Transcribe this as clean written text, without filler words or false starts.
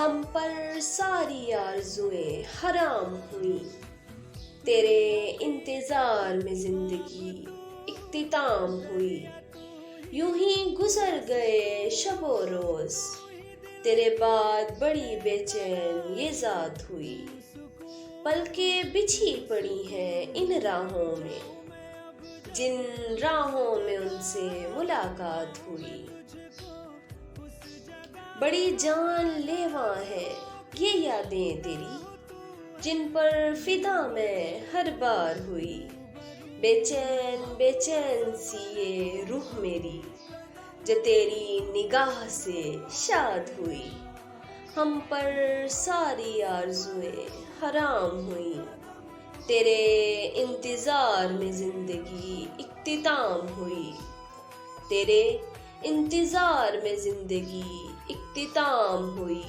हम पर सारी आरज़ुएं हराम हुई, तेरे इंतज़ार में ज़िंदगी इख्तिताम हुई। यूं ही गुज़र गए शबो रोज़, तेरे बाद बड़ी बेचैन ये ज़ात हुई। पलकें बिछी पड़ी हैं इन राहों में, जिन राहों में उनसे मुलाकात हुई। बड़ी जानलेवा है ये यादें तेरी, जिन पर फिदा मैं हर बार हुई। बेचैन बेचैन सी ये रूह मेरी, जो तेरी निगाह से शाद हुई। हम पर सारी आरज़ुएं हराम हुई, तेरे इंतज़ार में ज़िंदगी इख्तिताम हुई। तेरे इंतज़ार में ज़िंदगी इख्तिताम हुई।